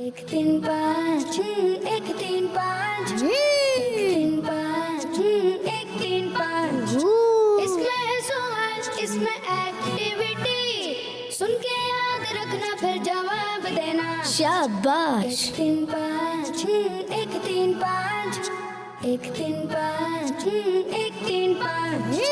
एक तीन पाँच एक तीन पाँच एक तीन पाँच इसमें है सवाल इसमें एक्टिविटी सुन के याद रखना फिर जवाब देना शाबाश एक तीन पाँच एक तीन पाँच एक तीन पाँच एक तीन पाँच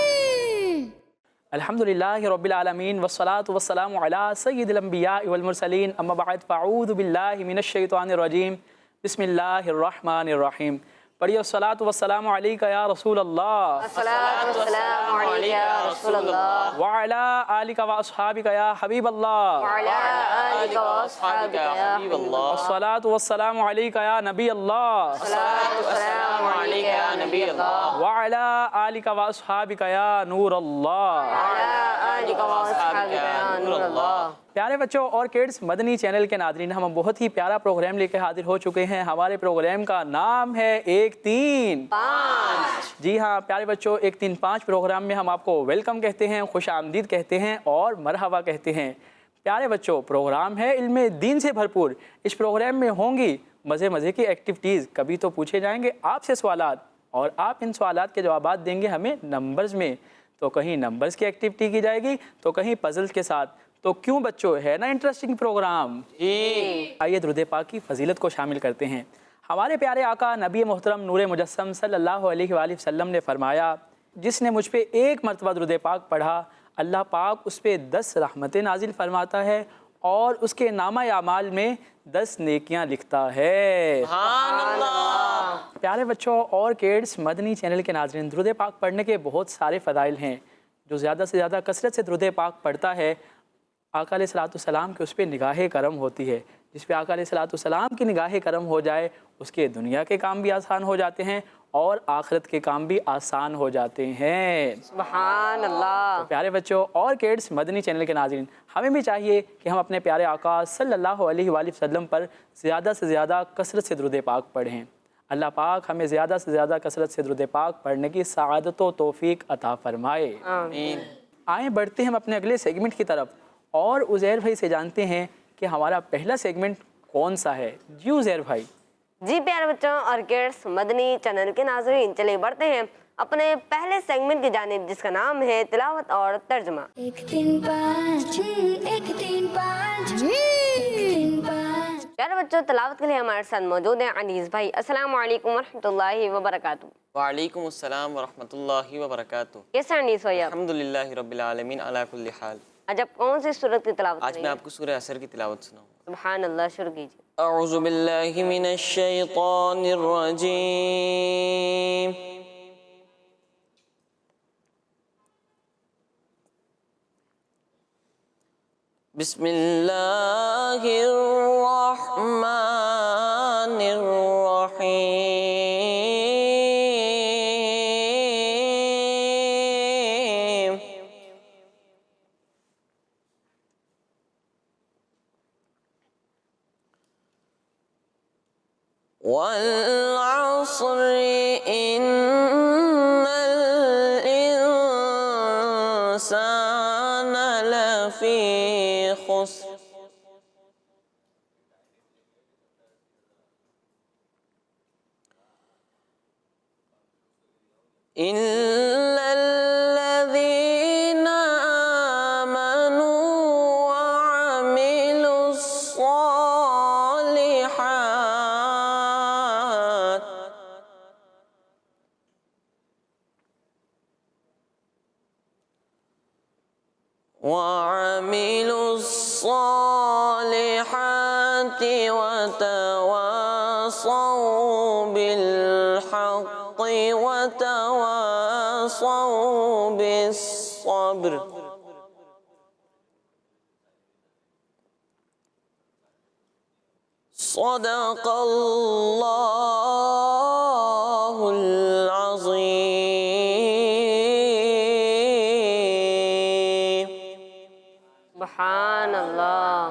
अल्हम्दुलिल्लाहि रब्बिल आलमीन वस्सलातु वस्सलामु अला सय्यिदिल अंबिया वल मुरसलीन अम्मा बअद फ़अऊज़ु बिल्लाहि मिनश शैतानिर रजीम बिस्मिल्लाहिर रहमानिर रहीम। पढ़िए अस्सलातु वस्सलामु अलैका या रसूल अल्लाह अस्सलातु वस्सलामु अलैका या रसूल अल्लाह व अला आलिका व अस्हाबिका या हबीब अल्लाह व अला आलिका व अस्हाबिका या हबीब अल्लाह अस्सलातु वस्सलामु अलैका या नबी अल्लाह अस्सलातु वस्सलामु अलैका या नबी अल्लाह व अला आलिका व अस्हाबिका या नूर अल्लाह। व अला आलिका व अस्हाबिका या नूर अल्लाह। प्यारे बच्चों और किड्स, मदनी चैनल के नादरीन, हम बहुत ही प्यारा प्रोग्राम लेकर हाजिर हो चुके हैं। हमारे प्रोग्राम का नाम है एक तीन पाँच। जी हाँ प्यारे बच्चों, एक तीन पाँच प्रोग्राम में हम आपको वेलकम कहते हैं, खुश आमदीद कहते हैं और मरहबा कहते हैं। प्यारे बच्चों, प्रोग्राम है इल्म दीन से भरपूर। इस प्रोग्राम में होंगी मज़े मज़े की एक्टिविटीज़, कभी तो पूछे जाएंगे आपसे सवालात और आप इन सवालात के जवाबात देंगे हमें नंबर्स में। तो कहीं नंबर्स की एक्टिविटी की जाएगी तो कहीं पजल्स के साथ। तो क्यों बच्चों, है ना इंटरेस्टिंग प्रोग्राम? आइए दुरूद पाक की फजीलत को शामिल करते हैं। हमारे प्यारे आका नबी मोहतरम नूर मुजस्सम सल्लल्लाहु अलैहि वसल्लम ने फरमाया, जिसने मुझ पे एक मरतबा दुरूद पाक पढ़ा, अल्लाह पाक उस पर 10 रहमतें नाजिल फरमाता है और उसके नामा अमाल में 10 नेकियां लिखता है। प्यारे बच्चों और किड्स, मदनी चैनल के नाज़रीन, दुरूद पाक पढ़ने के बहुत सारे फ़दाइल हैं। जो ज़्यादा से ज़्यादा कसरत से दुरूद पाक पढ़ता है, आका अलैहिस्सलाम की उस पर निगाह करम होती है। जिस पे आका अलैहिस्सलाम की निगाह करम हो जाए, उसके दुनिया के काम भी आसान हो जाते हैं और आखिरत के काम भी आसान हो जाते हैं। सुभान अल्लाह। तो प्यारे बच्चों और किड्स, मदनी चैनल के नाज़रीन, हमें भी चाहिए कि हम अपने प्यारे आका सल्लल्लाहु अलैहि वसल्लम पर ज़्यादा से ज़्यादा कसरत से दुरूद पाक पढ़ें। अल्लाह पाक हमें ज़्यादा से ज़्यादा कसरत से दुरूद पाक पढ़ने की सआदत व तौफीक अता फरमाए। आमीन। आएँ बढ़ते हैं हम अपने अगले सेगमेंट की तरफ और उज़ैर भाई से जानते हैं कि हमारा पहला सेगमेंट कौन सा है। जी उज़ैर भाई। जी प्यारे बच्चों और किड्स, मदनी चैनल के नाज़रीन, चलिए बढ़ते हैं अपने पहले सेगमेंट की जानिब, जिसका नाम है तिलावत और तर्जुमा। एक तीन पाँच एक तीन पाँच एक तीन पाँच। प्यारे बच्चों, तिलावत के लिए हमारे साथ मौजूद हैं अनीस भाई। अस्सलामु अलैकुम वरहमतुल्लाहि वबरकातुहू। वालेकुम अस्सलाम वरहमतुल्लाहि वबरकातुहू। कैसे हैं अनीस भाई आप? अल्हम्दुलिल्लाहि रब्बिल आलमीन अला कुल्ली हाल। आज आप कौन सी सूरत की तिलावत आज मैं करेंगे? आपको सूरह असर की तिलावत सुनाऊंगा। सुभान अल्लाह, शुरू कीजिए। अऊज़ु बिल्लाहि मिनश शैतानिर रजीम। बिस्मिल्लाहिर रहमानिर रहीम। वल-अस्र इन्नल इंसान लफी खुस्र इल्लल्लज़ीना आमनू व अमिलुस्सालिहात वतवासौ बिलहक़्क़ि वतवासौ बिस्सब्र। सदक़ल्लाहुल अज़ीम। सुभान अल्लाह,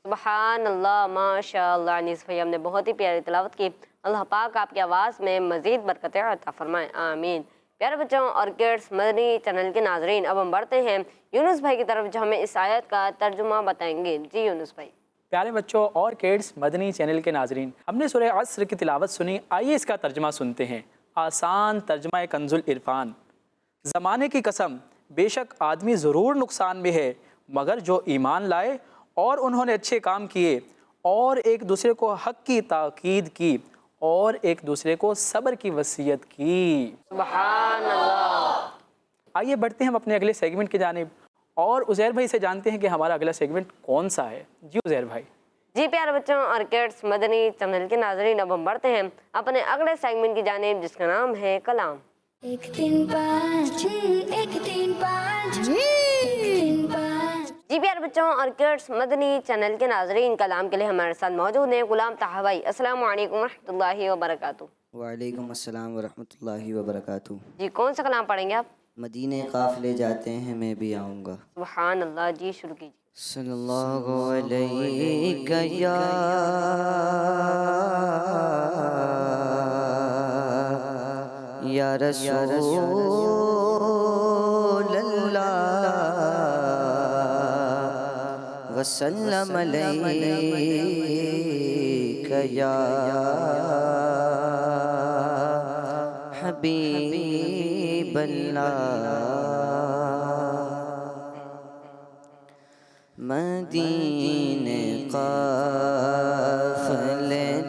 सुभान अल्लाह, माशाअल्लाह। अनीस भाई, हमने बहुत ही प्यारी तिलावत की। अल्लाह पाक आपकी आवाज़ में मज़ीद बरकतें अता फरमाएं, आमीन। प्यारे बच्चों और किड्स, मदनी चैनल के नाजरीन, अब हम बढ़ते हैं यूनुस भाई की तरफ, जो हमें इस आयत का तर्जुमा बताएंगे। जी यूनुस भाई। پیارے بچوں اور کیڈس مدنی چینل کے ناظرین، ہم نے سورہ عصر کی تلاوت سنی، آئیے اس کا ترجمہ سنتے ہیں۔ آسان ترجمہ کنز العرفان۔ زمانے کی قسم، بے شک آدمی ضرور نقصان میں ہے، مگر جو ایمان لائے اور انہوں نے اچھے کام کیے اور ایک دوسرے کو حق کی تاکید کی اور ایک دوسرے کو صبر کی وصیت کی۔ سبحان اللہ۔ آئیے بڑھتے ہیں ہم اپنے اگلے سیگمنٹ کی جانب اور عزیر بھائی سے جانتے ہیں کہ ہمارا اگلا سیگمنٹ کون سا ہے۔ جی عزیر بھائی۔ جی پیارے بچوں اور کیڈس مدنی چینل کے ناظرین، اب ہم بڑھتے ہیں اپنے اگلے سیگمنٹ کی جانب جس کا نام ہے کلام۔ ایک تین پانچ ایک تین پانچ ایک تین پانچ۔ جی پیارے بچوں اور کیڈس مدنی چینل کے ناظرین، کلام کے لیے ہمارے ساتھ موجود ہیں غلام طاہر بھائی۔ السلام علیکم ورحمۃ اللہ وبرکاتہ۔ وعلیکم السلام ورحمۃ اللہ وبرکاتہ۔ جی کون سا کلام پڑھیں گے آپ؟ مدینے قافلے جاتے ہیں میں بھی آؤں گا۔ سبحان اللہ، جی شروع کیجیے۔ صلی اللہ علیہ یا رسول اللہ وسلم علیک یا حبیب اللہ۔ مدینے قافلے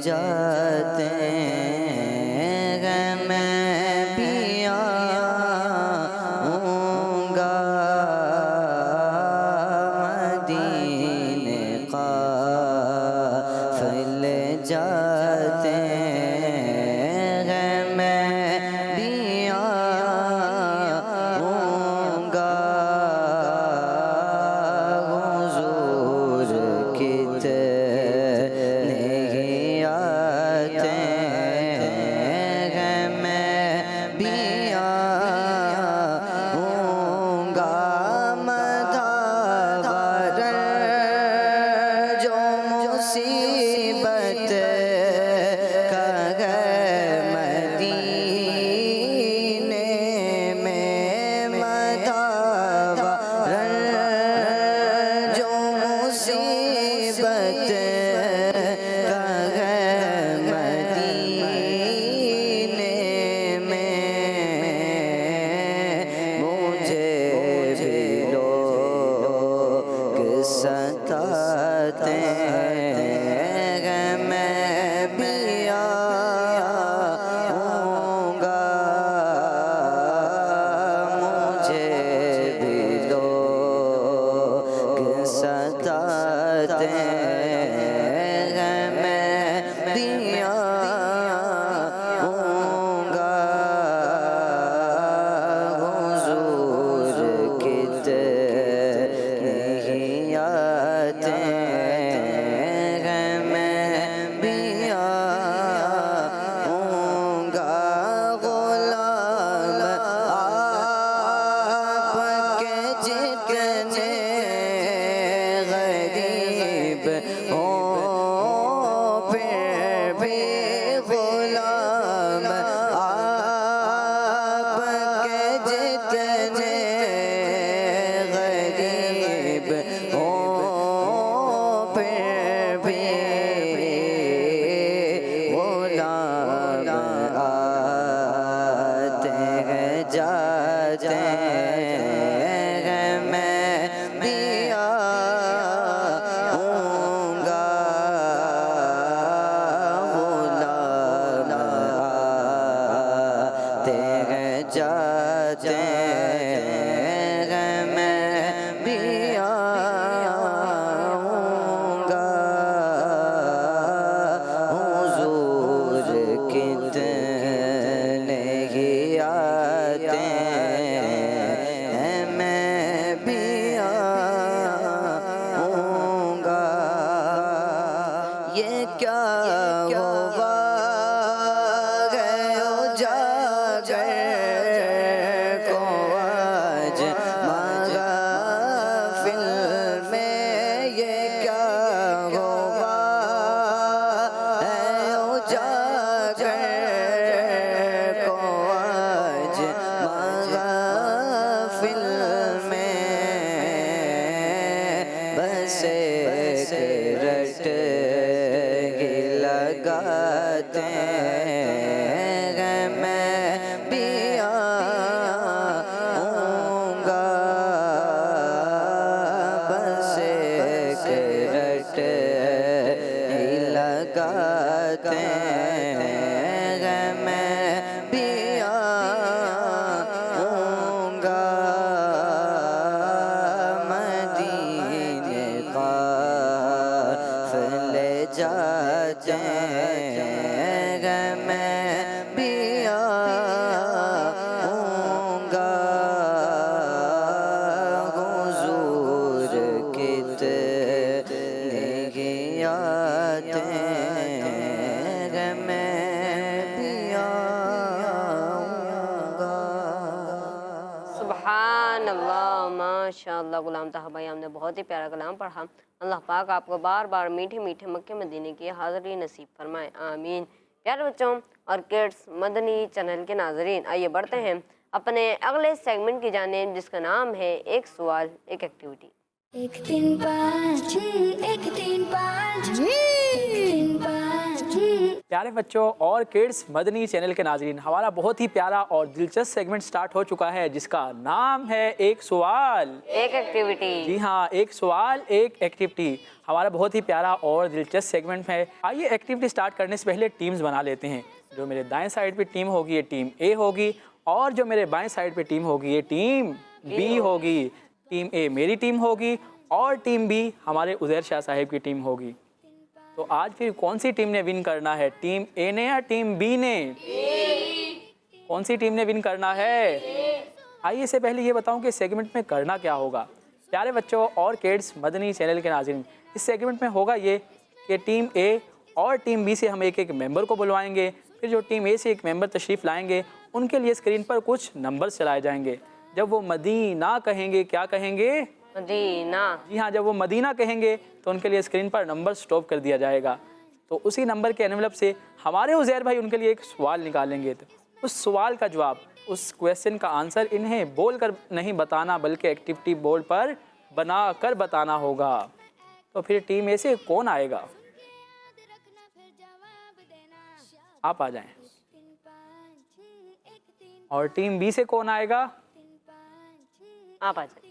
جاتے ہیں میں بھی آؤں گا۔ مدینے قافلے جاتے ہیں میں بھی آؤں گا۔ लगाते हैं मैं भी आऊँगा बस एक रट ही लगाते हैं मैं भी आऊँगा मदीने काफ़िले जाते हैं मैं भी आऊँगा हुज़ूर कितने ही आते हैं मैं भी आऊँगा। सुभान अल्लाह माशाअल्लाह। गुलाम साहब भाई हमने बहुत ही प्यारा कलाम पढ़ा। अल्लाह पाक आपको बार बार मीठे मीठे मक्के मदीने की हाज़िरी नसीब फरमाए, आमीन। प्यारे बच्चों और किड्स मदनी चैनल के नाज़रीन, आइए बढ़ते हैं अपने अगले सेगमेंट की जानिब जिसका नाम है एक सवाल एक एक्टिविटी। 1 3 5 1 3 5 1 3 5 प्यारे बच्चों और किड्स मदनी चैनल के नाज़रीन, हमारा बहुत ही प्यारा और दिलचस्प सेगमेंट स्टार्ट हो चुका है जिसका नाम है एक सवाल एक एक्टिविटी। जी हाँ, एक सवाल एक एक्टिविटी हमारा बहुत ही प्यारा और दिलचस्प सेगमेंट है। आइए एक्टिविटी स्टार्ट करने से पहले टीम्स बना लेते हैं। जो मेरे दाएं साइड पे टीम होगी ये टीम ए होगी और जो मेरे बाएं साइड पे टीम होगी ये टीम बी होगी। टीम ए मेरी टीम होगी और टीम बी हमारे उज़ैर शाह साहिब की टीम होगी। तो आज फिर कौन सी टीम ने विन करना है, टीम ए ने या टीम बी ने? कौन सी टीम ने विन करना है? आइए इससे पहले ये बताऊं कि सेगमेंट में करना क्या होगा। प्यारे बच्चों और किड्स मदनी चैनल के नाज़रीन, इस सेगमेंट में होगा ये कि टीम ए और टीम बी से हम एक एक मेंबर को बुलवाएंगे। फिर जो टीम ए से एक मेंबर तशरीफ़ लाएंगे उनके लिए स्क्रीन पर कुछ नंबर चलाए जाएंगे। जब वो मदीना कहेंगे, क्या कहेंगे? मदीना। जी हाँ, जब वो मदीना कहेंगे तो उनके लिए स्क्रीन पर नंबर स्टॉप कर दिया जाएगा। तो उसी नंबर के एनवलप से हमारे उज़ैर भाई उनके लिए एक सवाल निकालेंगे। तो उस सवाल का जवाब, उस क्वेश्चन का आंसर इन्हें बोल कर नहीं बताना बल्कि एक्टिविटी बोर्ड पर बना कर बताना होगा। तो फिर टीम ए से कौन आएगा? आप आ जाएं। और टीम बी से कौन आएगा? आप आ जाइए।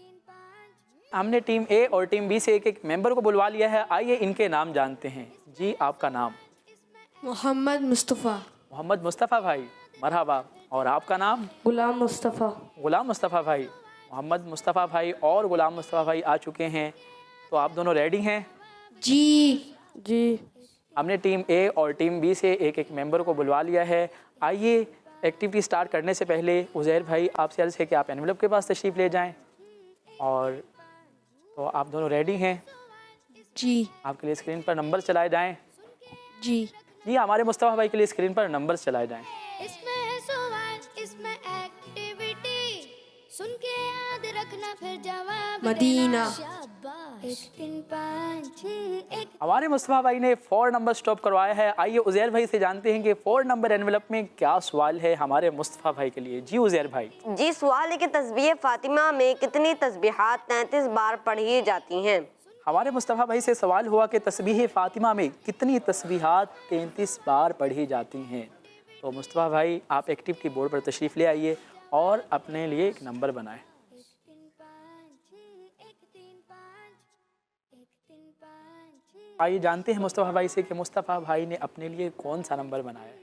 हमने टीम ए और टीम बी से एक एक मेंबर को बुलवा लिया है। आइए इनके नाम जानते हैं। जी, आपका नाम? मोहम्मद मुस्तफ़ा। मोहम्मद मुस्तफ़ा भाई, मरहबा। और आपका नाम? गुलाम मुस्तफ़ा। गुलाम मुस्तफ़ा भाई। मोहम्मद मुस्तफ़ा भाई और गुलाम मुस्तफ़ा भाई आ चुके हैं। तो आप दोनों रेडी हैं? जी। हमने टीम ए और टीम बी से एक एक मेंबर को बुलवा लिया है। आइए एक्टिविटी स्टार्ट करने से पहले उज़ैर भाई आपसे अर्ज़ है कि आप एनवलप के पास तशरीफ़ ले जाएं। और तो आप दोनों रेडी हैं? जी। आपके लिए स्क्रीन पर नंबर चलाए जाएं। जी। जी, हमारे मुस्तफ़ा भाई के लिए स्क्रीन पर नंबर चलाए जाएं। इसमें है सवाल इसमें एक्टिविटी सुन के याद रखना फिर जवाब मदीना। देना। शाबाश। 1 3 5 1 हमारे मुस्तफ़ा भाई ने 4 नंबर स्टॉप करवाया है। आइए उज़ैर भाई से जानते हैं कि 4 नंबर एनवलप में क्या सवाल है हमारे मुस्तफ़ा भाई के लिए। जी उज़ैर भाई। जी, सवाल है कि तस्बीह फातिमा में कितनी तस्बीहात 33 बार पढ़ी जाती हैं? हमारे मुस्तफ़ा भाई से सवाल हुआ कि तस्बीह फ़ातिमा में कितनी तस्बीहात 33 बार पढ़ी जाती हैं। तो मुस्तफ़ा भाई आप एक्टिविटी बोर्ड पर तशरीफ़ ले आइए और अपने लिए एक नंबर बनाएं। 1 3 5 1 3 5 1 3 5 आइए जानते हैं मुस्तफ़ा भाई से कि मुस्तफ़ा भाई ने अपने लिए कौन सा नंबर बनाया है।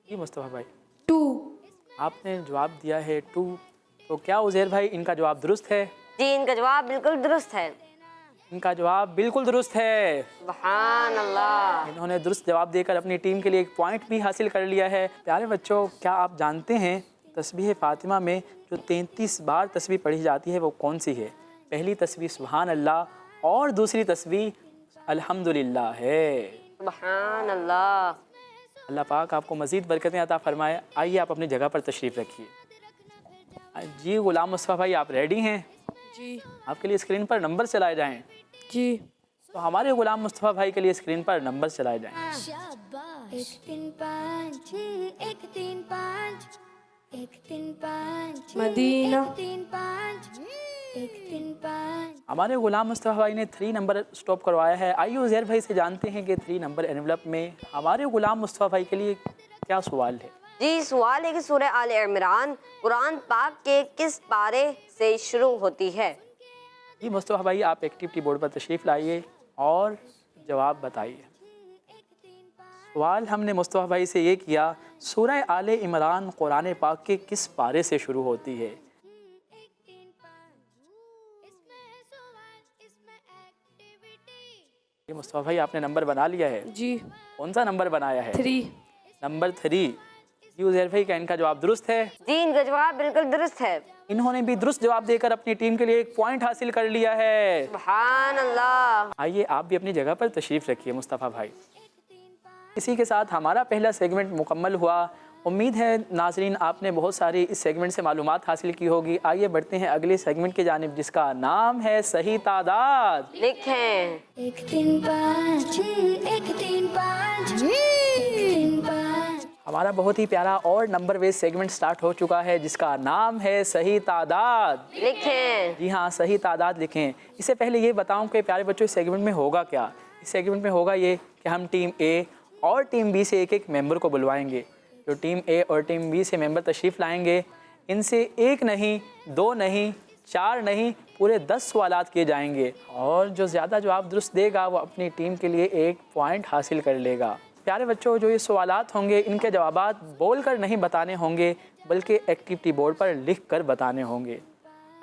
जी मुस्तफ़ा भाई। 2। आपने जवाब दिया है 2। तो क्या उज़ैर भाई इनका जवाब दुरुस्त है? जी, इनका जवाब बिल्कुल दुरुस्त है। इनका जवाब बिल्कुल दुरुस्त है। सुभान अल्लाह। इन्होंने दुरुस्त जवाब देकर अपनी टीम के लिए एक पॉइंट भी हासिल कर लिया है। प्यारे बच्चों, क्या आप जानते हैं तस्बीह फ़ातिमा में जो 33 बार तस्बीह पढ़ी जाती है वो कौन सी है? पहली तस्बीह सुभान अल्लाह और दूसरी तस्बीह अल्हम्दुलिल्लाह है। सुभान अल्लाह। अल्लाह पाक आपको मज़ीद बरकतें अता फरमाए। आइए आप अपनी जगह पर तशरीफ़ रखिए। जी गुलाम मुस्तफ़ा भाई आप रेडी हैं? जी। आपके लिए स्क्रीन पर नंबर चलाए जाएँ। जी। तो हमारे गुलाम मुस्तफ़ा भाई के लिए स्क्रीन पर नंबर चलाए जाएँ। शाबाश। 1 3 5 1 3 5 1 3 5 मदीना। 1 3 5 एक तीन पाँच हमारे गुलाम मुस्तफ़ा भाई ने 3 नंबर स्टॉप करवाया है। आइए उज़ैर भाई से जानते हैं कि 3 नंबर एनवलप में हमारे गुलाम मुस्तफ़ा भाई के लिए क्या सवाल है। जी, सवाल है कि सूरह आल इमरान कुरान पाक के किस पारे से शुरू होती है। जी मुस्तफ़ा भाई, आप एक्टिविटी बोर्ड पर तशरीफ़ लाइए और जवाब बताइए। सवाल हमने मुस्तफ़ा भाई से ये किया, सूरह आले इमरान कुरान पाक के किस पारे से शुरू होती है। ये मुस्तफ़ा भाई, आपने नंबर बना लिया है। जी। कौन सा नंबर बनाया है। 3। नंबर 3। जी उज़ैर भाई, क्या इनका जवाब दुरुस्त है। जी, इनका जवाब बिल्कुल दुरुस्त है। इन्होंने भी दुरुस्त जवाब देकर अपनी टीम के लिए 1 पॉइंट हासिल कर लिया है। सुभान अल्लाह। आइए आप भी अपनी जगह पर तशरीफ़ रखिए मुस्तफ़ा भाई। इसी के साथ हमारा पहला सेगमेंट मुकम्मल हुआ। उम्मीद है नाज़रीन आपने बहुत सारी इस सेगमेंट से मालूमात हासिल की होगी। आइए बढ़ते हैं अगले सेगमेंट की जानिब, जिसका नाम है सही तादाद। लिखें। एक तीन पाँच एक तीन पाँच एक तीन पाँच। हमारा बहुत ही प्यारा और नंबर बेस सेगमेंट स्टार्ट हो चुका है, जिसका नाम है सही तादाद। लिखें। जी हाँ, सही तादाद लिखें। इससे पहले ये बताऊं कि प्यारे बच्चों, इस सेगमेंट में होगा क्या। इस सेगमेंट में होगा ये कि हम टीम ए और टीम बी से एक मेंबर को बुलवाएंगे। जो टीम ए और टीम बी से मेंबर तशरीफ़ लाएंगे, इनसे 1 नहीं, 2 नहीं, 4 नहीं, पूरे 10 सवालात किए जाएंगे और जो ज़्यादा जवाब दुरुस्त देगा वो अपनी टीम के लिए 1 पॉइंट हासिल कर लेगा। प्यारे बच्चों, जो ये सवालात होंगे इनके जवाबात बोल कर नहीं बताने होंगे, बल्कि एक्टिविटी बोर्ड पर लिख कर बताने होंगे।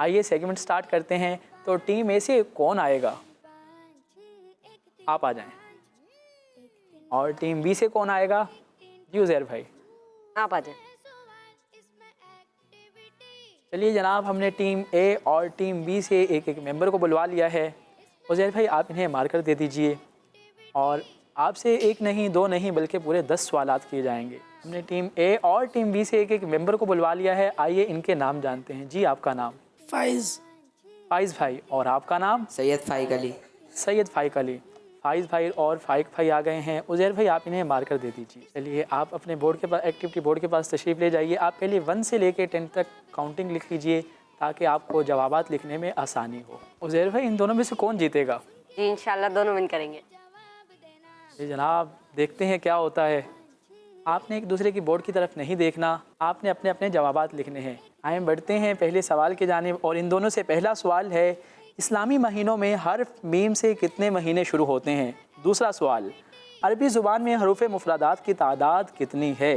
आइए सेगमेंट स्टार्ट करते हैं। तो टीम ए से कौन आएगा, आप आ जाएं। और टीम बी से कौन आएगा। जी उज़ैर भाई, आप आ जाएं। चलिए जनाब, हमने टीम ए और टीम बी से एक मेंबर को बुलवा लिया है। उज़ैर भाई, आप इन्हें मार्कर दे दीजिए और आपसे 1 नहीं, 2 नहीं, बल्कि पूरे 10 सवालात किए जाएंगे। हमने टीम ए और टीम बी से एक मेंबर को बुलवा लिया है। आइए इनके नाम जानते हैं। जी, आपका नाम। फाइज। फाइज़ भाई। और आपका नाम। सैयद फाइक अली। सैयद फाइक अली। फाइज़ भाई और फाइक भाई आ गए हैं। उज़ैर भाई, आप इन्हें मार्कर दे दीजिए। चलिए आप अपने बोर्ड के पास, एक्टिविटी बोर्ड के पास तशरीफ़ ले जाइए। आप पहले 1 से लेकर 10 तक काउंटिंग लिख लीजिए ताकि आपको जवाबात लिखने में आसानी हो। उज़ैर भाई, इन दोनों में से कौन जीतेगा। जी, इंशाल्लाह दोनों विन करेंगे। जी जनाब, देखते हैं क्या होता है। आपने एक दूसरे की बोर्ड की तरफ नहीं देखना, आपने अपने अपने जवाबात लिखने हैं। आइए बढ़ते हैं पहले सवाल की जानिब और इन दोनों से पहला सवाल है, इस्लामी महीनों में हर्फ मीम से कितने महीने शुरू होते हैं। दूसरा सवाल, अरबी ज़ुबान में हरूफ मुफरदात की तादाद कितनी है।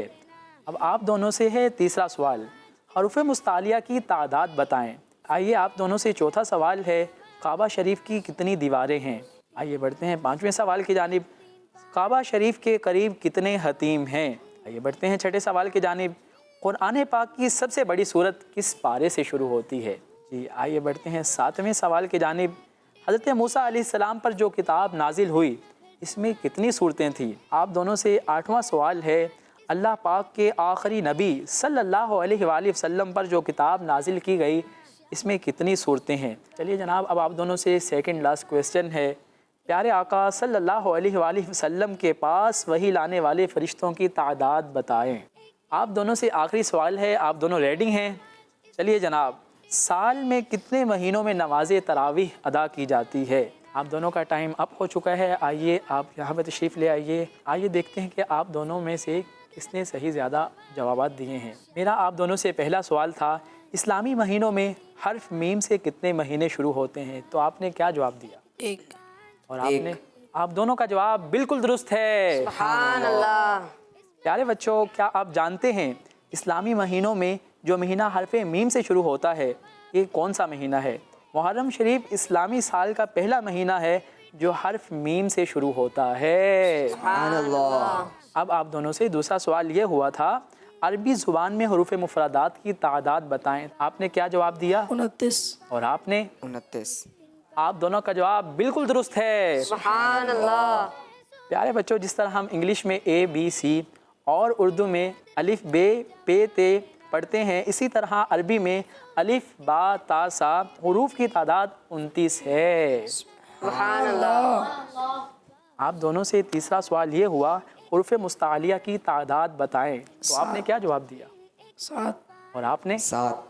अब आप दोनों से है तीसरा सवाल, हरूफ मुस्तालिया की तादाद बताएं। आइए आप दोनों से चौथा सवाल है, काबा शरीफ की कितनी दीवारें हैं। आइए बढ़ते हैं 5वें सवाल की जानिब, काबा शरीफ के करीब कितने हतीम हैं। आइए बढ़ते हैं 6ठे सवाल की जानिब, कुरान पाक की सबसे बड़ी सूरत किस पारे से शुरू होती है। जी आइए बढ़ते हैं 7वें सवाल की जानिब, हज़रत मूसा अलैहिस्सलाम पर जो किताब नाजिल हुई इसमें कितनी सूरतें थीं। आप दोनों से 8वां सवाल है, अल्लाह पाक के आखिरी नबी सल्लल्लाहु अलैहि वसल्लम पर जो किताब नाजिल की गई इसमें कितनी सूरतें हैं। चलिए जनाब, अब आप दोनों से सेकंड लास्ट क्वेश्चन है, प्यारे आका सल्लल्लाहु अलैहि वसल्लम के पास वही लाने वाले फ़रिश्तों की तादाद बताएं। आप दोनों से आखिरी सवाल है, आप दोनों रेडी हैं। चलिए जनाब, साल में कितने महीनों में नमाज तरावीह अदा की जाती है। आप दोनों का टाइम अप हो चुका है। आइए आप यहाँ पर तशरीफ़ ले आइए। आइए देखते हैं कि आप दोनों में से किसने सही ज़्यादा जवाबात दिए हैं। मेरा आप दोनों से पहला सवाल था, इस्लामी महीनों में हर्फ मीम से कितने महीने शुरू होते हैं, तो आपने क्या जवाब दिया। 1। और आपने, आप दोनों का जवाब बिल्कुल दुरुस्त है। सुभान अल्लाह। प्यारे बच्चों, क्या आप जानते हैं इस्लामी महीनों में जो महीना हरफ मीम से शुरू होता है ये कौन सा महीना है। मुहर्रम शरीफ इस्लामी साल का पहला महीना है जो हर्फ मीम से शुरू होता है। सुभान अल्लाह। अब आप दोनों से दूसरा सवाल ये हुआ था, अरबी ज़ुबान में हरूफ मुफरदात की तादाद बताएं। आपने क्या जवाब दिया। 29। और आपने 29। आप दोनों का जवाब बिल्कुल दुरुस्त है। सुभान अल्लाह। प्यारे बच्चों, जिस तरह हम इंग्लिश में A B C और उर्दू में अलिफ बे पे ते पढ़ते हैं, इसी तरह अरबी में अलिफ बा ता सा हुरूफ की तादाद 29 है। सुभान अल्लाह। आप दोनों से तीसरा सवाल ये हुआ, हुरूफ मुस्तालिया की तादाद बताएं। तो आपने क्या जवाब दिया। 7। और आपने 7।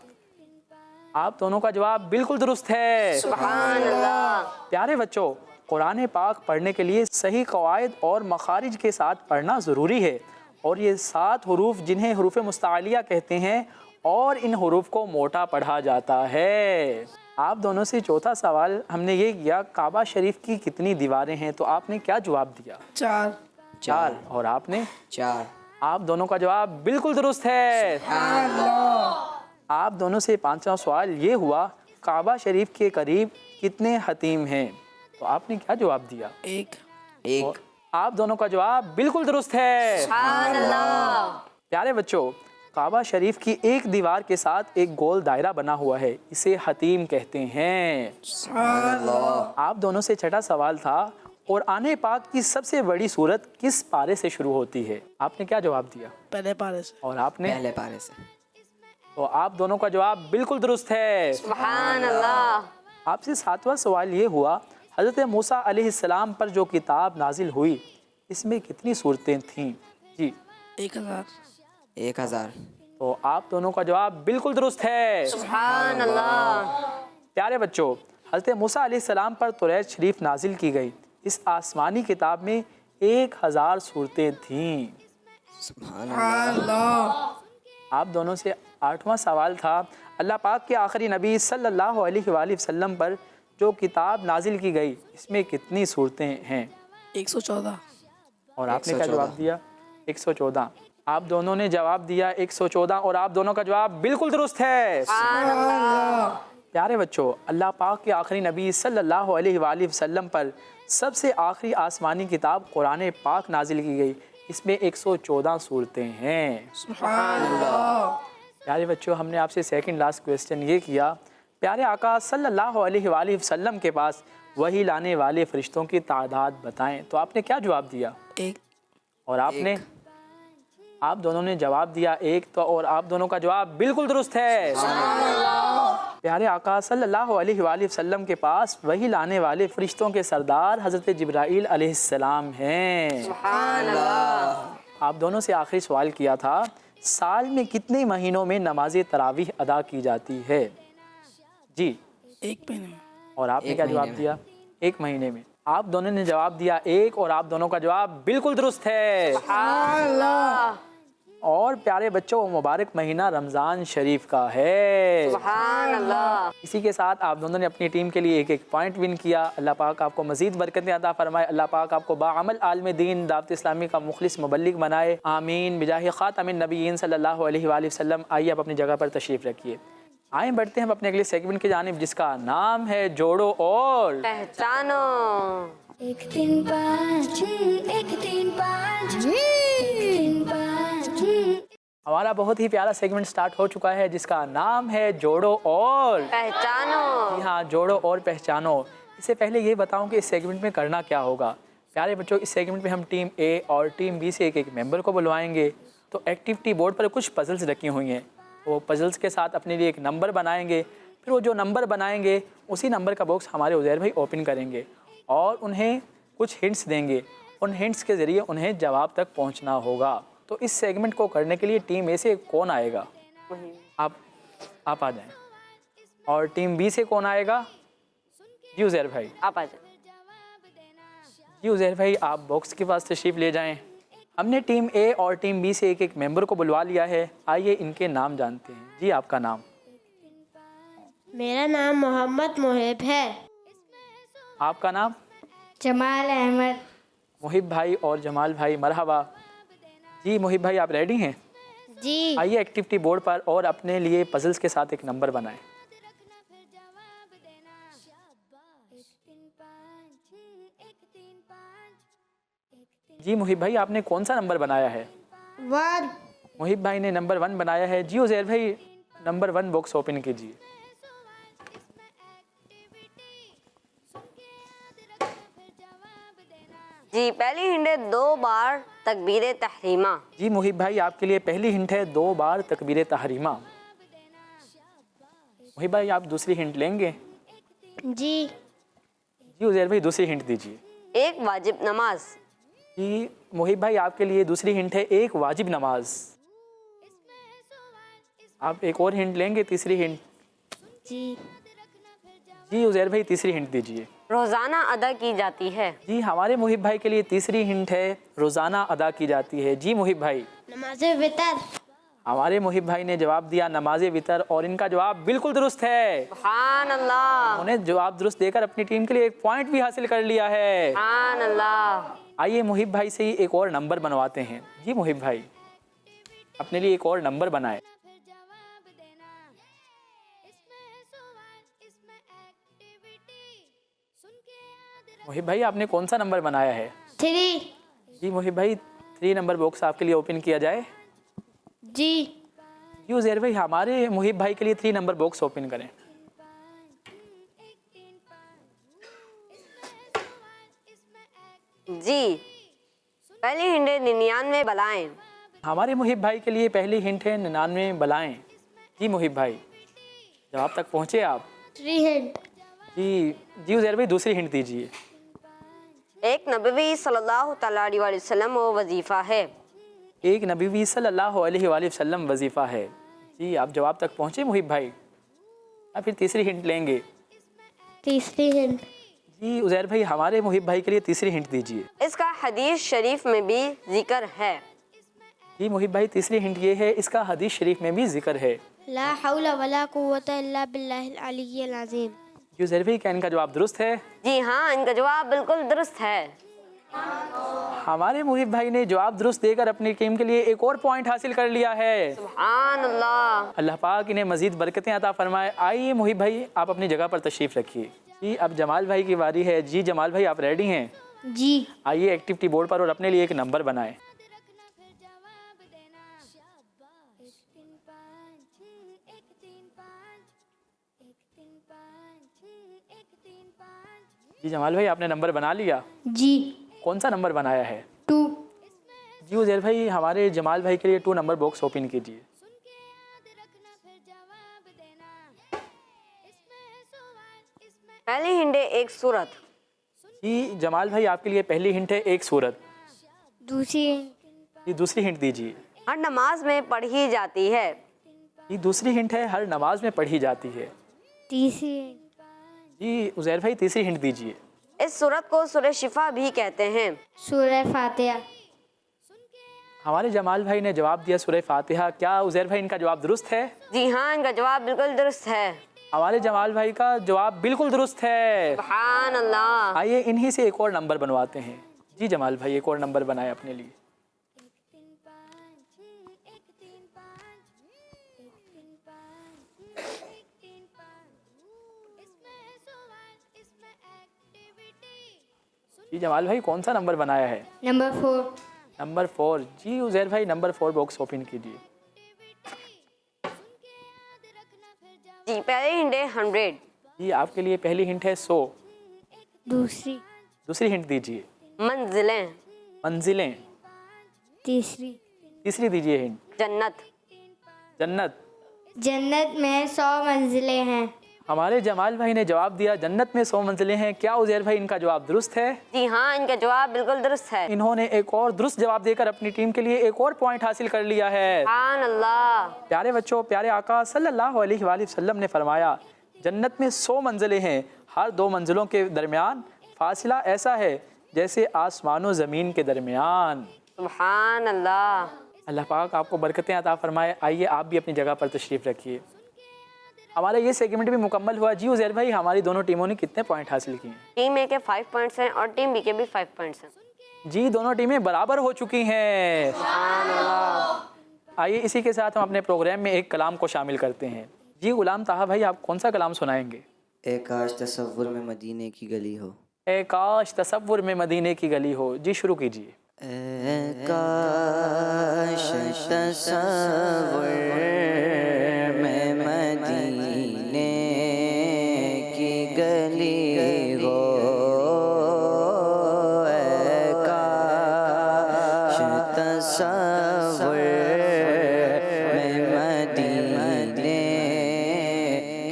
آپ دونوں کا جواب بالکل درست ہے۔ سبحان اللہ۔ پیارے بچوں، قرآن پاک پڑھنے کے لیے صحیح قواعد اور مخارج کے ساتھ پڑھنا ضروری ہے، اور یہ 7 حروف جنہیں حروف مستعلیہ کہتے ہیں، اور ان حروف کو موٹا پڑھا جاتا ہے۔ آپ دونوں سے چوتھا سوال ہم نے یہ کیا، کعبہ شریف کی کتنی دیواریں ہیں؟ تو آپ نے کیا جواب دیا؟ 4۔ اور آپ نے؟ 4۔ آپ دونوں کا جواب بالکل درست ہے۔ آپ دونوں سے 5واں سوال یہ ہوا، کعبہ شریف کے قریب کتنے حتیم ہیں؟ تو آپ نے کیا جواب دیا؟ 1۔ آپ دونوں کا جواب بالکل درست ہے۔ سبحان اللہ۔ پیارے بچوں، کعبہ شریف کی ایک دیوار کے ساتھ ایک گول دائرہ بنا ہوا ہے، اسے حتیم کہتے ہیں۔ آپ دونوں سے چھٹا سوال تھا، قرآن پاک کی سب سے بڑی سورت کس پارے سے شروع ہوتی ہے؟ آپ نے کیا جواب دیا؟ پہلے پارے سے۔ اور آپ نے؟ پہلے پارے سے۔ تو آپ دونوں کا جواب بالکل درست ہے۔ سبحان اللہ۔ آپ سے 7واں سوال یہ ہوا، حضرت موسیٰ علیہ السلام پر جو کتاب نازل ہوئی اس میں کتنی سورتیں تھیں؟ جی 1000۔ تو آپ دونوں کا جواب بالکل درست ہے۔ سبحان اللہ۔ پیارے بچوں، حضرت موسیٰ علیہ السلام پر توریت شریف نازل کی گئی، اس آسمانی کتاب میں 1000 سورتیں تھیں۔ سبحان اللہ۔ آپ دونوں سے 8واں سوال تھا، اللہ پاک کے آخری نبی صلی اللہ علیہ وآلہ وسلم پر جو کتاب نازل کی گئی اس میں کتنی سورتیں ہیں؟ 114۔ اور آپ نے کیا جواب دیا؟ 114۔ آپ دونوں نے جواب دیا 114، اور آپ دونوں کا جواب بالکل درست ہے۔ پیارے بچوں، اللہ پاک کے آخری نبی صلی اللہ علیہ وآلہ وسلم پر سب سے آخری آسمانی کتاب قرآن پاک نازل کی گئی، اس میں 114 سورتیں ہیں۔ سبحان اللہ۔ پیارے بچوں، ہم نے آپ سے سیکنڈ لاسٹ کویسچن یہ کیا، پیارے آقا صلی اللہ علیہ وآلہ وسلم کے پاس وحی لانے والے فرشتوں کی تعداد بتائیں۔ تو آپ نے کیا جواب دیا؟ 1۔ اور آپ نے؟ آپ دونوں نے جواب دیا 1، تو اور آپ دونوں کا جواب بالکل درست ہے۔ پیارے آقا صلی اللہ علیہ وآلہ وسلم کے پاس وحی لانے والے فرشتوں کے سردار حضرت جبرائیل علیہ السلام ہیں۔ سبحان اللہ۔ آپ دونوں سے آخری سوال کیا تھا، سال میں کتنے مہینوں میں نماز تراویح ادا کی جاتی ہے؟ جی 1 مہینے میں۔ اور آپ نے ایک کیا مہینے جواب میں۔ دیا؟ 1 مہینے میں۔ آپ دونوں نے جواب دیا 1، اور آپ دونوں کا جواب بالکل درست ہے۔ سبحان اللہ۔ اور پیارے بچوں، مبارک مہینہ رمضان شریف کا ہے۔ سبحان اللہ۔ اسی کے ساتھ آپ دونوں نے اپنی ٹیم کے لیے 1 پوائنٹ ون کیا۔ اللہ پاک آپ کو مزید برکتیں عطا فرمائے، اللہ پاک آپ کو باعمل عالم دین دعوت اسلامی کا مخلص مبلغ بنائے، آمین بجاہ خاتم النبیین صلی اللہ علیہ وآلہ وسلم۔ آئیے آپ اپنی جگہ پر تشریف رکھیے، آئیں بڑھتے ہیں ہم اپنے اگلے سیگمنٹ کی جانب، جس کا نام ہے جوڑو اور پہچانو۔ 1 3 5 1 3 5 1 3 5 ہمارا بہت ہی پیارا سیگمنٹ سٹارٹ ہو چکا ہے، جس کا نام ہے جوڑو اور پہچانو۔ جی ہاں، جوڑو اور پہچانو۔ اس سے پہلے یہ بتاؤں کہ اس سیگمنٹ میں کرنا کیا ہوگا۔ پیارے بچوں، اس سیگمنٹ میں ہم ٹیم اے اور ٹیم بی سے ایک ممبر کو بلوائیں گے۔ تو ایکٹیویٹی بورڈ پر کچھ پزلز رکھی ہوئی ہیں، وہ پزلز کے ساتھ اپنے لیے ایک نمبر بنائیں گے، پھر وہ جو نمبر بنائیں گے اسی نمبر کا باکس ہمارے عزیر بھائی اوپن کریں گے اور انہیں کچھ ہنٹس دیں گے، ان ہنٹس کے ذریعے انہیں جواب تک پہنچنا ہوگا۔ تو اس سیگمنٹ کو کرنے کے لیے ٹیم اے سے کون آئے گا؟ آپ آ جائیں۔ اور ٹیم بی سے کون آئے گا؟ جی عزیر بھائی۔ آپ آ جائیں۔ جی عزیر بھائی، آپ باکس کے پاس تشریف لے جائیں۔ ہم نے ٹیم اے اور ٹیم بی سے ایک ممبر کو بلوا لیا ہے، آئیے ان کے نام جانتے ہیں۔ جی آپ کا نام؟ میرا نام محمد محب ہے۔ آپ کا نام؟ جمال احمد۔ محب بھائی اور جمال بھائی، مرحبا۔ جی محب بھائی، آپ ریڈی ہیں؟ جی آئیے ایکٹیویٹی بورڈ پر اور اپنے لیے پزلز کے ساتھ ایک نمبر بنائیں۔ جی محب بھائی، آپ نے کون سا نمبر بنایا ہے؟ 1۔ محب بھائی نے نمبر 1 بنایا ہے۔ جی عزیر بھائی، نمبر 1 باکس اوپن کیجیے۔ جی پہلی ہنٹ ہے 2 بار تکبیر تحریمہ۔ جی محب بھائی، آپ کے لیے پہلی ہنٹ ہے 2 بار تکبیر تحریمہ۔ محب بھائی، آپ دوسری ہنٹ لیں گے؟ جی جی عزیر بھائی، دوسری ہنٹ دیجیے۔ 1 واجب نماز۔ جی محب بھائی، آپ کے لیے دوسری ہنٹ ہے 1 واجب نماز۔ آپ ایک اور ہنٹ لیں گے؟ تیسری ہنٹ؟ जी जी उज़ैर भाई तीसरी हिंट दीजिए। रोज़ाना अदा की जाती है। जी हमारे मुहिब भाई के लिए तीसरी हिंट है रोज़ाना अदा की जाती है। जी मुहिब भाई। नमाज वितर। हमारे मुहिब भाई ने जवाब दिया नमाज वितर और इनका जवाब बिल्कुल दुरुस्त है। सुभान अल्लाह। उन्होंने जवाब दुरुस्त देकर अपनी टीम के लिए एक पॉइंट भी हासिल कर लिया है। सुभान अल्लाह। आइए मुहिब भाई से ही एक और नंबर बनवाते हैं। जी मुहिब भाई अपने लिए एक और नंबर बनाए। फिर जवाब देना, इसमें है सवाल, इसमें एक्टिविटी, सुन के याद रख। मुहिब भाई आपने कौन सा नंबर बनाया है? 3। जी मुहिब भाई 3 नंबर बॉक्स आपके लिए ओपन किया जाए। जी जी उज़ैर भाई हमारे मुहिब भाई के लिए 3 नंबर बॉक्स ओपन करें। जी पहली हिंट 99 बलाएं। हमारे मुहिब भाई के लिए पहली हिंट है 99 बलाएं। जी मुहिब भाई जवाब तक पहुँचे आप? 3 हिंट। जी उज़ैर भाई दूसरी हिंट दीजिए। एक नबी सल्लल्लाहु तआला अलैहि वसल्लम वो वजीफ़ा है। एक नबी सल्लल्लाहु अलैहि वसल्लम वजीफ़ा है। जी आप जवाब तक पहुँचे मुहिब भाई या फिर तीसरी हिंट लेंगे? तीसरी हिंट। जी उज़ैर भाई हमारे मुहिब भाई के लिए तीसरी हिंट दीजिए। इसका हदीस शरीफ में भी जिक्र है। जी मुहिब भाई तीसरी हिंट ये है इसका हदीस शरीफ में भी जिक्र है। ला हौला वला कुव्वता इल्ला बिल्लाहिल अलिय्यिल अज़ीम। जी उज़ैर भाई क्या इनका जवाब दुरुस्त है? जी हाँ इनका जवाब बिल्कुल दुरुस्त है। हमारे मुहिब भाई ने जवाब दुरुस्त देकर अपनी टीम के लिए एक और पॉइंट हासिल कर लिया है। सुभान अल्लाह। अल्लाह पाक इन्हें मजीद बरकतें अता फरमाए। आइए मुहिब भाई आप अपनी जगह पर तशरीफ़ रखिए। जी अब जमाल भाई की बारी है। जी जमाल भाई आप रेडी हैं? जी आइए एक्टिविटी बोर्ड पर और अपने लिए एक नंबर बनाएं। रखना फिर जवाब देना, शाबाश। 1 3 5 1 3 5 1 3 5 1 3 5। जी जमाल भाई आपने नंबर बना लिया? जी कौन सा नंबर बनाया है? 2। जी उज़ैर भाई हमारे जमाल भाई के लिए 2 नंबर बॉक्स ओपन कीजिए। सुन के याद रखना फिर जवाब देना, इसमें है सवाल, इसमें पहली हिंट एक सूरत। जी जमाल भाई आपके लिए पहली हिंट है एक सूरत। दूसरी जी दूसरी हिंट दीजिए। हर नमाज में पढ़ी जाती है। जी दूसरी हिंट है हर नमाज में पढ़ी जाती है। तीसरी जी उज़ैर भाई तीसरी हिंट दीजिए। इस सूरत को सूरह शिफा भी कहते हैं। सूरह फातिहा। हमारे जमाल भाई ने जवाब दिया सूरह फातिहा। क्या उज़ैर भाई इनका जवाब दुरुस्त है? जी हाँ इनका जवाब बिल्कुल दुरुस्त है। हमारे जमाल भाई का जवाब बिल्कुल दुरुस्त है। सुभान अल्लाह। आइए इन्हीं से एक और नंबर बनवाते हैं। जी जमाल भाई एक और नंबर बनाए अपने लिए। 1 3 5 1 3 5 1 3 5 1 3 5। इसमें है सवाल, इसमें एक्टिविटी, जी जमाल भाई कौन सा नंबर बनाया है? नंबर 4। नंबर 4। जी उज़ैर भाई नंबर 4 बॉक्स ओपन कीजिए। जी पहली हिंट 100। जी आपके लिए पहली हिंट है 100। दूसरी दूसरी हिंट दीजिए। मंजिलें। मंजिलें। तीसरी तीसरी दीजिए हिंट। जन्नत। जन्नत। जन्नत में 100 मंजिलें हैं। हमारे जमाल भाई ने जवाब दिया जन्नत में 100 मंजिलें हैं। क्या उज़ैर भाई इनका जवाब दुरुस्त है? जी हाँ इनका जवाब बिल्कुल दुरुस्त है। इन्होंने एक और दुरुस्त जवाब देकर अपनी टीम के लिए एक और पॉइंट हासिल कर लिया है। सुभान अल्लाह। प्यारे बच्चों प्यारे आका सल्लल्लाहु अलैहि वसल्लम ने फरमाया जन्नत में 100 मंजिलें हैं। हर 2 मंजिलों के दरमियान फासला ऐसा है जैसे आसमान और ज़मीन के दरमियान। सुभान अल्लाह। अल्लाह पाक आपको बरकतें अता फरमाए। आइए आप भी अपनी जगह पर तशरीफ़ रखिए। हमारा ये सेगमेंट भी मुकम्मल हुआ। जी उज़ैर भाई हमारी दोनों टीमों ने कितने पॉइंट हासिल किए? टीम ए के 5 पॉइंट्स हैं और टीम बी के भी 5 पॉइंट्स हैं। जी दोनों टीमें बराबर हो चुकी हैं। आइए इसी के साथ हम अपने प्रोग्राम में एक कलाम को शामिल करते हैं। जी गुलाम ताहा भाई आप कौन सा कलाम सुनाएंगे? ए काश तसव्वुर में मदीने की गली हो। ए काश तसव्वुर में मदीने की गली हो। जी शुरू कीजिए। ए काश तसव्वुर में मदीने की गली हो। ए काश तसव्वुर में मदीने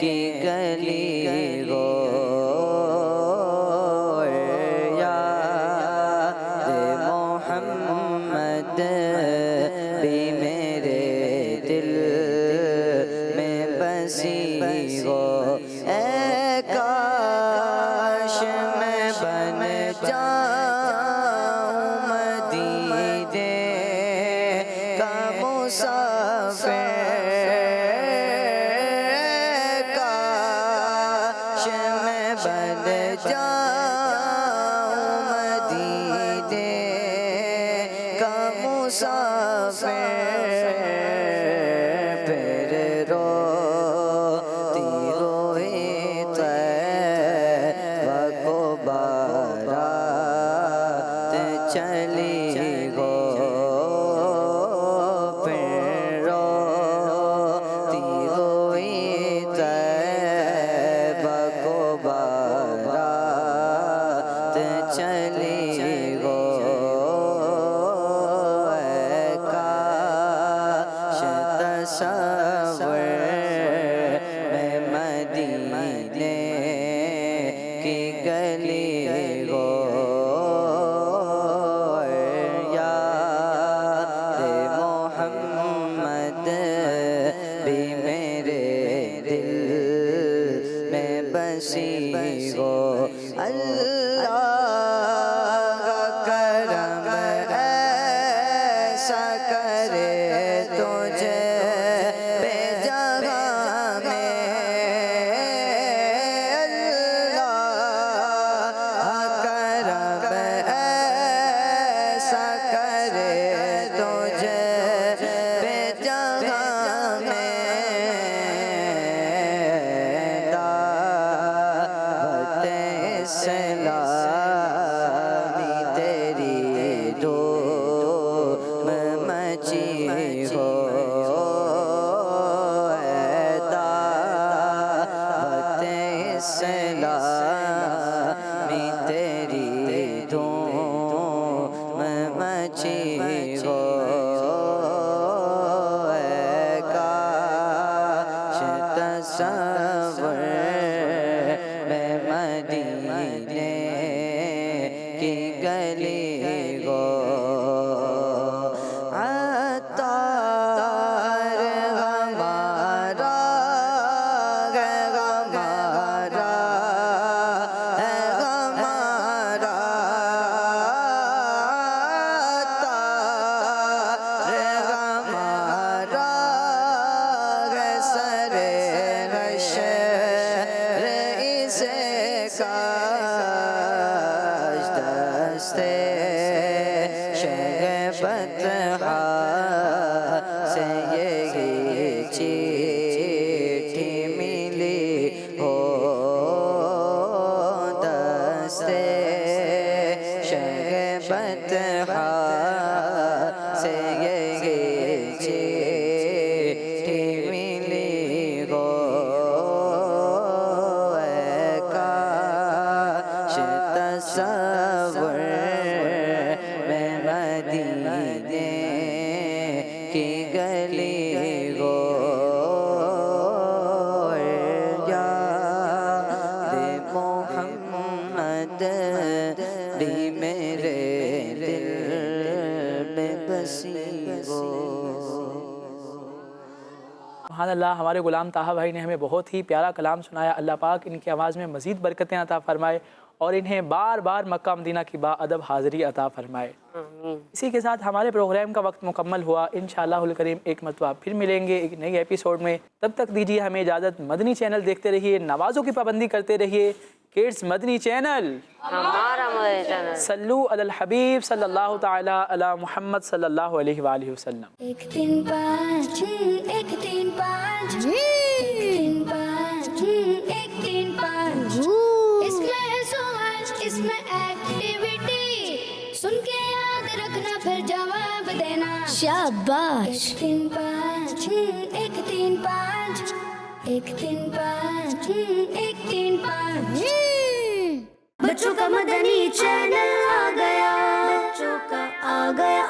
की गली हो। याद मोहम्मद भी मेरे दिल में बसी हो। مسافر کاش میں بن جاؤں مدینے کا مسافر پھر روتی ہوئی طیبہ کو بارات چلی گو پھر روتی ہوئی طیبہ کو بارات چلی گو اے کاش تصور میں مدینے کی گلی ہو یاد محمد بھی میرے دل میں بسی ہو اللہ کا کرم ایسا کرے تجھے بے جگہ میں اللہ کرم ایسا کرے تجھے بے جگہ میں دعوت اسلامی تیری دھوم مچی ہو دعوت اسلامی تیری دھوم مچی ہو کاش تصور میں مدینے کی گلی ہو عطار ہمارا ہے ہمارا ہے ہمارا عطار ہمارا ہے سر حشر اسے کاش دستے شہبت سے یہی چیٹھی ملی ہو دستے شہبت سے یہی چیٹھی ملی ہو اے کاش تصور میں مدینے کی گلی ہو یاد محمد بھی میرے دل میں بسی ہو سبحان اللہ. ہمارے غلام طاہا بھائی نے ہمیں بہت ہی پیارا کلام سنایا. اللہ پاک ان کی آواز میں مزید برکتیں عطا فرمائے اور انہیں بار بار مکہ مدینہ کی باادب حاضری عطا فرمائے. اسی کے ساتھ ہمارے پروگرام کا وقت مکمل ہوا. انشاءاللہ الکریم ایک مرتبہ پھر ملیں گے ایک نئی ایپیسوڈ میں. تب تک دیجیے ہمیں اجازت. مدنی چینل دیکھتے رہیے, نمازوں کی پابندی کرتے رہیے. کڈس مدنی چینل, ہمارا مدنی چینل. صلو علی الحبیب صلی اللہ تعالی علی محمد صلی اللہ علیہ وآلہ وسلم. 1 3 5 1 3 5 1 3 5 1 3 5 اس میں ہے سوال, اس میں ایکٹیویٹی, سن کے یاد رکھنا پھر جواب دینا. شاباش. 1 3 5 1 3 5 1 3 5 1 3 5 بچوں کا مدنی چینل آ گیا, بچوں کا آ گیا